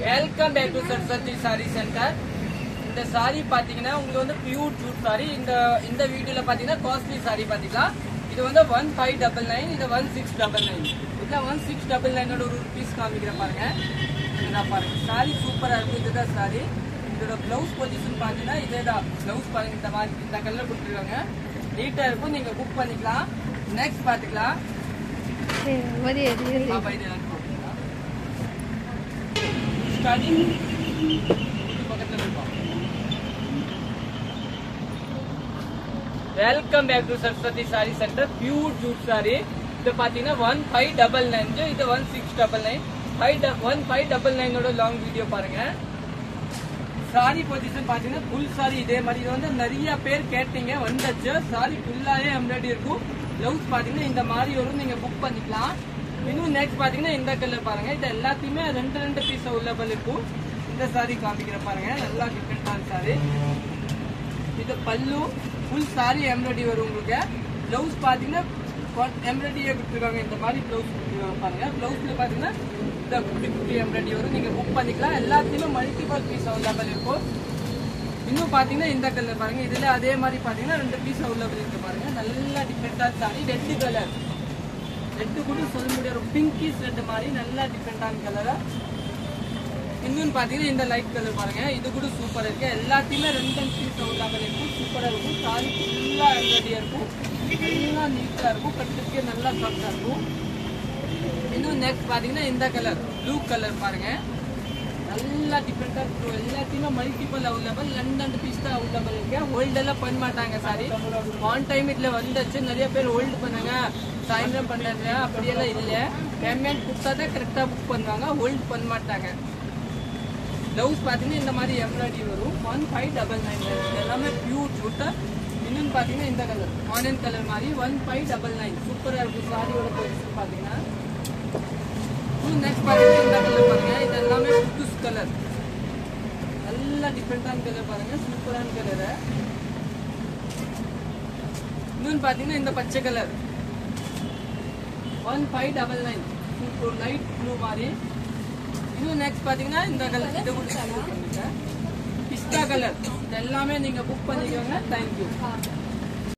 Welcome back to Saraswati sari centre. இந்த சாரி பாத்தீங்கன்னா உங்களுக்கு வந்து பியூர் ஜூட் சாரி. இந்த வீடியோல பாத்தீங்கன்னா காஸ்ட்லி சாரி பாத்தீங்களா. இது வந்து 1599, இது 1699. இதுல 1699 ஒரு பீஸ் காமிக்கிறேன் பாருங்க. இதுதான் பாருங்க, சாரி சூப்பரா இருக்கும். இதுதான் சாரி. இதோட பிளவுஸ் பொசிஷன் பாத்தீங்கன்னா இதேதான் பிளவுஸ் பாருங்க. இந்த மாதிரி இந்த கலர் கொடுத்துருக்காங்க, நீட்டா இருக்கும். நீங்க புக் பண்ணிக்கலாம். நெக்ஸ்ட் பாத்துக்கலாம். Welcome back to Saraswati sari centre. Pure jute sari. இது பாத்தீங்கன்னா 1599, இது 1699. 1599 லாங் வீடியோ பாருங்க. சாரி பொசிஷன் பாத்தீங்கன்னா ஃபுல் சாரி இதே மாதிரி. இது வந்து நிறைய பேர் கேட்டீங்க, வந்துச்சு. சாரி ஃபுல்லாவே எம்ப்ராய்டரி இருக்கும். பிளவுஸ் பாத்தீங்கன்னா இந்த மாதிரி வரும், நீங்க புக் பண்ணிக்கலாம். இன்னும் நெக்ஸ்ட் பாத்தீங்கன்னா இந்த கலர் பாருங்க. இது எல்லாத்தையுமே ரெண்டு பீஸ் அவைலபிள் இருக்கும். இந்த சாரி காமிக்கிற பாருங்க, நல்லா டிஃபரெண்டான சாரி. இது பல்லு, ஃபுல் சாரி எம்ப்ராய்டரி வரும் உங்களுக்கு. பிளவுஸ் பாத்தீங்கன்னா எம்ப்ராய்டரியே கொடுத்துருக்காங்க. இந்த மாதிரி பிளவுஸ் கொடுத்துருக்காங்க பாருங்க. பிளவுஸ்ல பாத்தீங்கன்னா இந்த குட்டி எம்ப்ராய்டரி வரும், நீங்க புக் பண்ணிக்கலாம். எல்லாத்தையுமே மல்டிபிள் பீஸ் அவைலபிள் இருக்கும். இன்னும் பாத்தீங்கன்னா இந்த கலர் பாருங்க. இதுல அதே மாதிரி பாத்தீங்கன்னா 2 பீஸ் அவைலபிள் இருக்கு பாருங்க. நல்லா டிஃபரெண்டான சாரி. ரெட் கலர், ரெட்டு கூட சொல்ல முடியாது, பிங்கிஷ் ரெட் மாதிரி நல்லா டிஃபரெண்டான கலர். இன்னொன்னு பாத்தீங்கன்னா இந்த லைட் கலர் பாருங்க. இது கூட சூப்பரா இருக்கு. எல்லாத்தையுமே 2 பீஸ் அவைலபிள் இருக்கும். சூப்பரா இருக்கும். சாரி ஃபுல்லா எம்ப்ராய்டரியா இருக்கும். நல்லா நீட்டா இருக்கும். கட்டுக்கே நல்லா சாஃப்டா இருக்கும். இன்னும் நெக்ஸ்ட் பாத்தீங்கன்னா இந்த கலர் ப்ளூ கலர் பாருங்க. நல்லா டிஃபரெண்டா இருக்கும். எல்லாத்தையுமே மல்டிபிள் அவைலபிள். 2 பீஸ் தான் அவைலபிள் இருக்கு. ஹோல்ட் எல்லாம் பண்ண மாட்டாங்க சாரி. ஆன் டைம் இதுல வந்துச்சு. நிறைய பேர் ஹோல்டு பண்ணாங்க, சாயந்தரம் பண்ணாங்க. அப்படியெல்லாம் இல்ல, பேமெண்ட் கொடுத்தாதான் கரெக்டா புக் பண்ணுவாங்க, ஹோல்ட் பண்ண மாட்டாங்க. பிளவுஸ் பாத்தீங்கன்னா இந்த மாதிரி எம்ப்ராய்டரி வரும். 1599. எல்லாமே பியூர் ஜூட். இன்னொன்னு பாத்தீங்கன்னா இந்த கலர் ஆனியன் கலர் மாதிரி 1599. சூப்பரா இருக்கும் சாரியோட பொசிஷன் பாத்தீங்கன்னா. நெக்ஸ்ட் பாத்தீங்கன்னா இந்த கலர் பாருங்க. இது எல்லாமே புதுசு கலர், நல்லா டிஃபரெண்டான கலர் பாருங்க. சூப்பரான கலர். இன்னொன்னு பாத்தீங்கன்னா இந்த பச்சை கலர் 1599. சூப்பர் லைட் ப்ளூ மாதிரி. இன்னும் நெக்ஸ்ட் பாத்தீங்கன்னா இந்த கலர், இது கூட பிஸ்தா கலர். இது எல்லாமே நீங்க புக் பண்ணிக்கோங்க. தேங்க்யூ.